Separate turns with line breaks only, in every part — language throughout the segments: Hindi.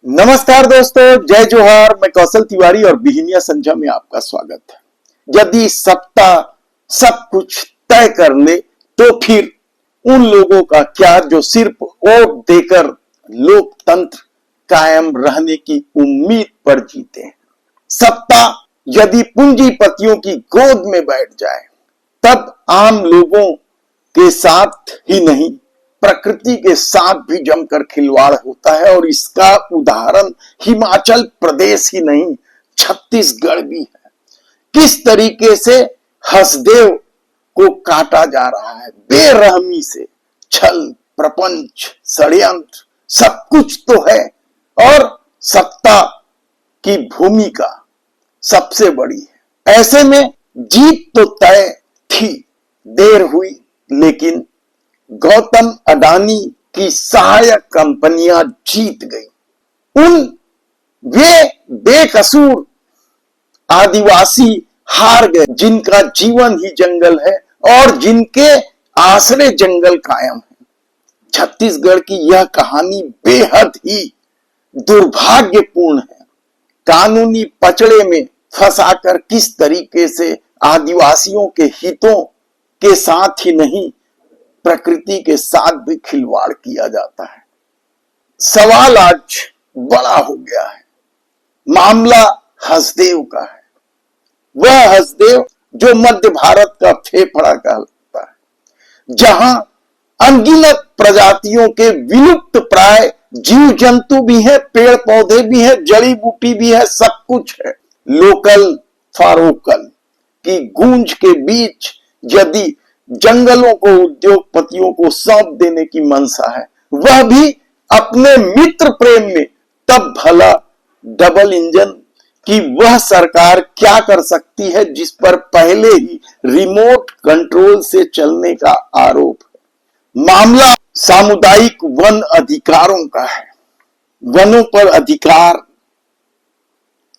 नमस्कार दोस्तों, जय जोहार। मैं कौशल तिवारी और बिहिनिया संध्या में आपका स्वागत है। यदि सत्ता सब कुछ तय कर ले तो फिर उन लोगों का क्या जो सिर्फ वोट देकर लोकतंत्र कायम रहने की उम्मीद पर जीते हैं। सत्ता यदि पूंजीपतियों की गोद में बैठ जाए तब आम लोगों के साथ ही नहीं प्रकृति के साथ भी जमकर खिलवाड़ होता है। और इसका उदाहरण हिमाचल प्रदेश ही नहीं छत्तीसगढ़ भी है। किस तरीके से हसदेव को काटा जा रहा है बेरहमी से। छल, प्रपंच, षड्यंत्र सब कुछ तो है और सत्ता की भूमिका सबसे बड़ी है। ऐसे में जीत तो तय थी, देर हुई, लेकिन गौतम अडानी की सहायक कंपनियां जीत गई। वे बेकसूर आदिवासी हार गए जिनका जीवन ही जंगल है और जिनके आश्रय जंगल कायम है। छत्तीसगढ़ की यह कहानी बेहद ही दुर्भाग्यपूर्ण है। कानूनी पचड़े में फंसाकर किस तरीके से आदिवासियों के हितों के साथ ही नहीं प्रकृति के साथ भी खिलवाड़ किया जाता है। सवाल आज बड़ा हो गया है। मामला हसदेव का है। वह हसदेव जो मध्य भारत का फेफड़ा कहलाता है, जहां अनगिनत प्रजातियों के विलुप्त प्राय जीव जंतु भी है, पेड़ पौधे भी है, जड़ी बूटी भी है, सब कुछ है। लोकल फॉर वोकल की गूंज के बीच यदि जंगलों को उद्योगपतियों को सौंप देने की मंशा है, वह भी अपने मित्र प्रेम में, तब भला डबल इंजन की वह सरकार क्या कर सकती है जिस पर पहले ही रिमोट कंट्रोल से चलने का आरोप है। मामला सामुदायिक वन अधिकारों का है। वनों पर अधिकार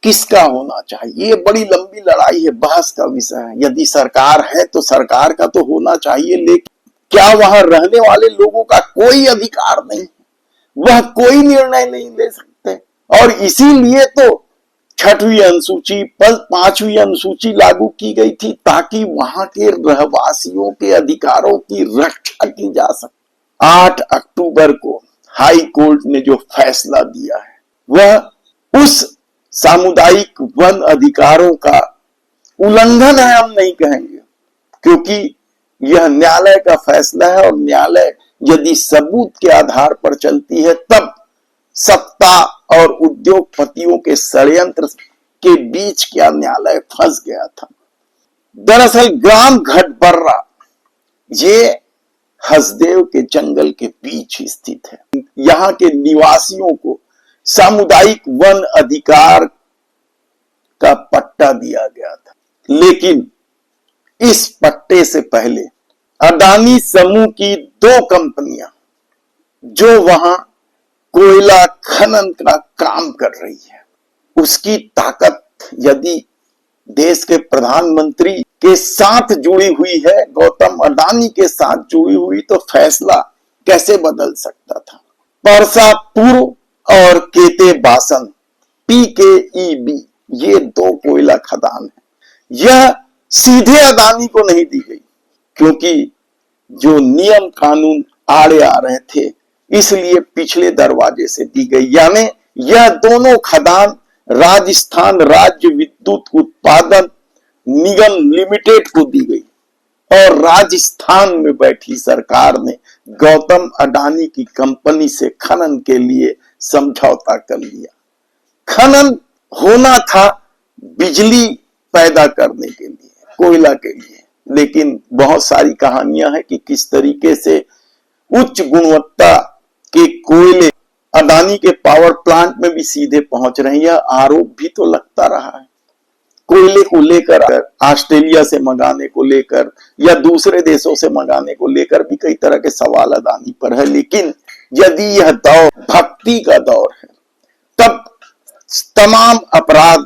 किसका होना चाहिए, ये बड़ी लंबी लड़ाई है, बहस का विषय है। यदि सरकार है तो सरकार का तो होना चाहिए, लेकिन क्या वहां रहने वाले लोगों का कोई अधिकार नहीं, वह कोई निर्णय नहीं ले सकते। और इसीलिए तो 6वीं अनुसूची, 5वीं अनुसूची लागू की गई थी ताकि वहां के रहवासियों के अधिकारों की रक्षा की जा सके। 8 अक्टूबर को हाई कोर्ट ने जो फैसला दिया है वह उस सामुदायिक वन अधिकारों का उल्लंघन है, हम नहीं कहेंगे, क्योंकि यह न्यायालय का फैसला है और न्यायालय यदि सबूत के आधार पर चलती है तब सत्ता और उद्योगपतियों के षड्यंत्र के बीच क्या न्यायालय फंस गया था। दरअसल ग्राम घटबर्रा ये हसदेव के जंगल के बीच स्थित है। यहाँ के निवासियों को सामुदायिक वन अधिकार का पट्टा दिया गया था, लेकिन इस पट्टे से पहले अडानी समूह की 2 कंपनियां जो वहां कोयला खनन का काम कर रही है, उसकी ताकत यदि देश के प्रधानमंत्री के साथ जुड़ी हुई है, गौतम अडानी के साथ जुड़ी हुई, तो फैसला कैसे बदल सकता था। परसा पूर्व और केते बासन PKEB ये 2 कोयला खदान है। यह सीधे अडानी को नहीं दी गई क्योंकि जो नियम कानून आड़े आ रहे थे, इसलिए पिछले दरवाजे से दी गई। यानी यह दोनों खदान राजस्थान राज्य विद्युत उत्पादन निगम लिमिटेड को दी गई और राजस्थान में बैठी सरकार ने गौतम अडानी की कंपनी से खनन के लिए समझौता कर लिया। खनन होना था बिजली पैदा करने के लिए, कोयला के लिए, लेकिन बहुत सारी कहानियां हैं कि किस तरीके से उच्च गुणवत्ता के कोयले अडानी के पावर प्लांट में भी सीधे पहुंच रहे हैं। यह आरोप भी तो लगता रहा है। कोयले को लेकर ऑस्ट्रेलिया से मंगाने को लेकर या दूसरे देशों से मंगाने को लेकर भी कई तरह के सवाल अडानी पर है। लेकिन यदि यह दौर भक्ति का दौर है तब तमाम अपराध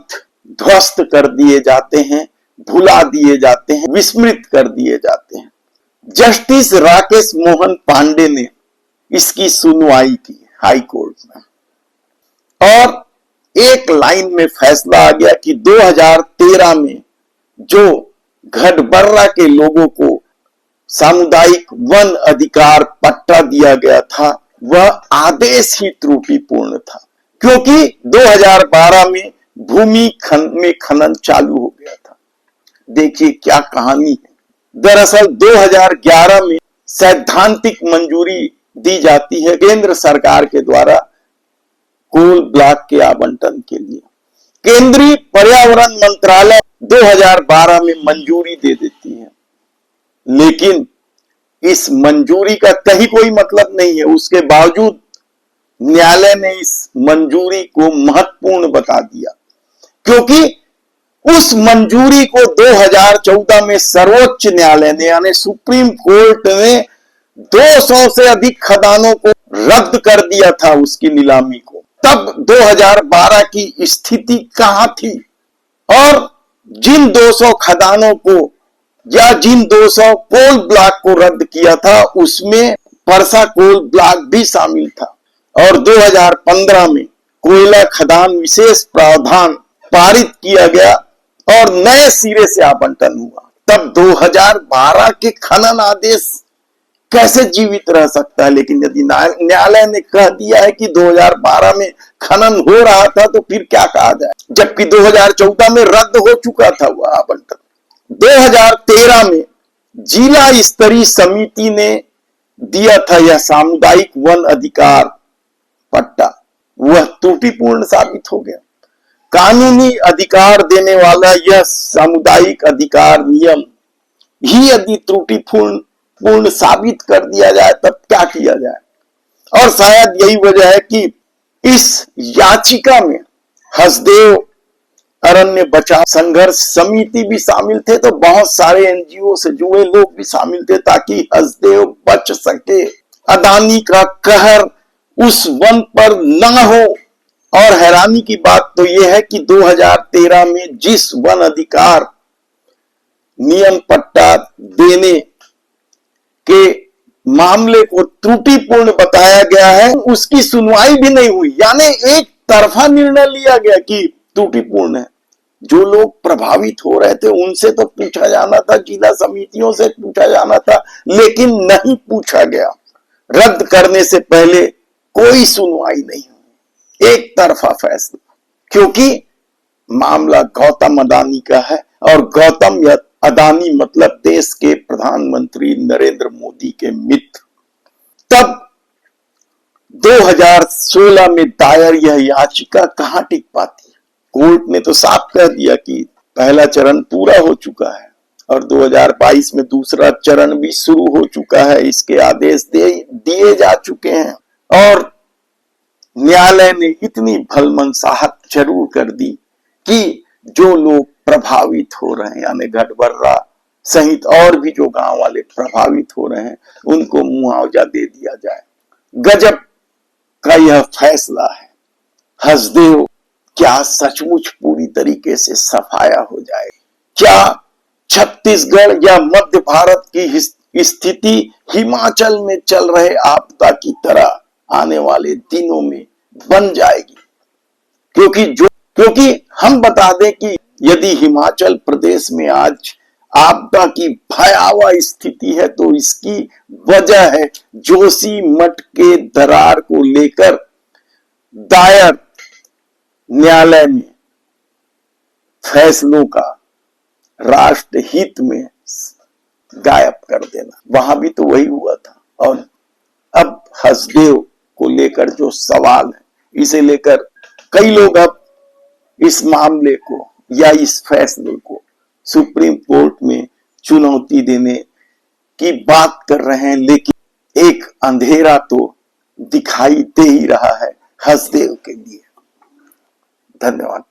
ध्वस्त कर दिए जाते हैं, भुला दिए जाते हैं, विस्मृत कर दिए जाते हैं। जस्टिस राकेश मोहन पांडे ने इसकी सुनवाई की हाई कोर्ट में। और एक लाइन में फैसला आ गया कि 2013 में जो घटबर्रा के लोगों को सामुदायिक वन अधिकार पट्टा दिया गया था वह आदेश ही त्रुटिपूर्ण था, क्योंकि 2012 में भूमि में खनन चालू हो गया था। देखिए क्या कहानी है। दरअसल 2011 में सैद्धांतिक मंजूरी दी जाती है केंद्र सरकार के द्वारा कोल ब्लॉक के आवंटन के लिए। केंद्रीय पर्यावरण मंत्रालय 2012 में मंजूरी दे देती है, लेकिन इस मंजूरी का कहीं कोई मतलब नहीं है। उसके बावजूद न्यायालय ने इस मंजूरी को महत्वपूर्ण बता दिया, क्योंकि उस मंजूरी को 2014 में सर्वोच्च न्यायालय ने यानी सुप्रीम कोर्ट ने 200 से अधिक खदानों को रद्द कर दिया था उसकी नीलामी को। तब 2012 की स्थिति कहां थी? और जिन 200 खदानों को या जिन 200 कोल ब्लॉक को रद्द किया था उसमें परसा कोल ब्लॉक भी शामिल था। और 2015 में कोयला खदान विशेष प्रावधान पारित किया गया और नए सिरे से आवंटन हुआ। तब 2012 के खनन आदेश कैसे जीवित रह सकता है? लेकिन यदि न्यायालय ने कह दिया है कि 2012 में खनन हो रहा था तो फिर क्या कहा जाए, जबकि 2014 में रद्द हो चुका था वह आवंटन। 2013 में जिला स्तरीय समिति ने दिया था यह सामुदायिक वन अधिकार पट्टा, वह त्रुटिपूर्ण साबित हो गया। कानूनी अधिकार देने वाला यह सामुदायिक अधिकार नियम ही यदि त्रुटिपूर्ण साबित कर दिया जाए तब क्या किया जाए? और शायद यही वजह है कि इस याचिका में हसदेव अरण्य बचाव संघर्ष समिति भी शामिल थे, तो बहुत सारे एनजीओ से जुड़े लोग भी शामिल थे ताकि हसदेव बच सके, अदानी का कहर उस वन पर न हो। और हैरानी की बात तो यह है कि 2013 में जिस वन अधिकार नियम पट्टा देने के मामले को त्रुटिपूर्ण बताया गया है उसकी सुनवाई भी नहीं हुई, यानी एक तरफा निर्णय लिया गया कि त्रुटिपूर्ण है। जो लोग प्रभावित हो रहे थे उनसे तो पूछा जाना था, जिला समितियों से पूछा जाना था, लेकिन नहीं पूछा गया। रद्द करने से पहले कोई सुनवाई नहीं हुई, एक तरफा फैसला, क्योंकि मामला गौतम अदानी का है और गौतम अदानी मतलब देश के प्रधानमंत्री नरेंद्र मोदी के मित्र। तब 2016 में दायर यह याचिका कहां टिक पाती है? कोर्ट ने तो साफ कह दिया कि पहला चरण पूरा हो चुका है और 2022 में दूसरा चरण भी शुरू हो चुका है, इसके आदेश दिए जा चुके हैं। और न्यायालय ने इतनी भलमनसाहत जरूर कर दी कि जो लोग प्रभावित हो रहे हैं यानी घटबर्रा सहित और भी जो गांव वाले प्रभावित हो रहे हैं उनको मुआवजा दे दिया जाए। गजब का यह फैसला है। हसदेव क्या सचमुच पूरी तरीके से सफाया हो जाए? क्या छत्तीसगढ़ या मध्य भारत की स्थिति हिमाचल में चल रहे आपदा की तरह आने वाले दिनों में बन जाएगी? क्योंकि हम बता दें कि यदि हिमाचल प्रदेश में आज आपदा की भयावह स्थिति है तो इसकी वजह है जोशीमठ के दरार को लेकर दायर न्यायालय में फैसलों का राष्ट्र हित में गायब कर देना। वहां भी तो वही हुआ था। और अब हसदेव को लेकर जो सवाल है इसे लेकर कई लोग अब इस मामले को या इस फैसले को सुप्रीम कोर्ट में चुनौती देने की बात कर रहे हैं, लेकिन एक अंधेरा तो दिखाई दे ही रहा है हसदेव के लिए। धन्यवाद।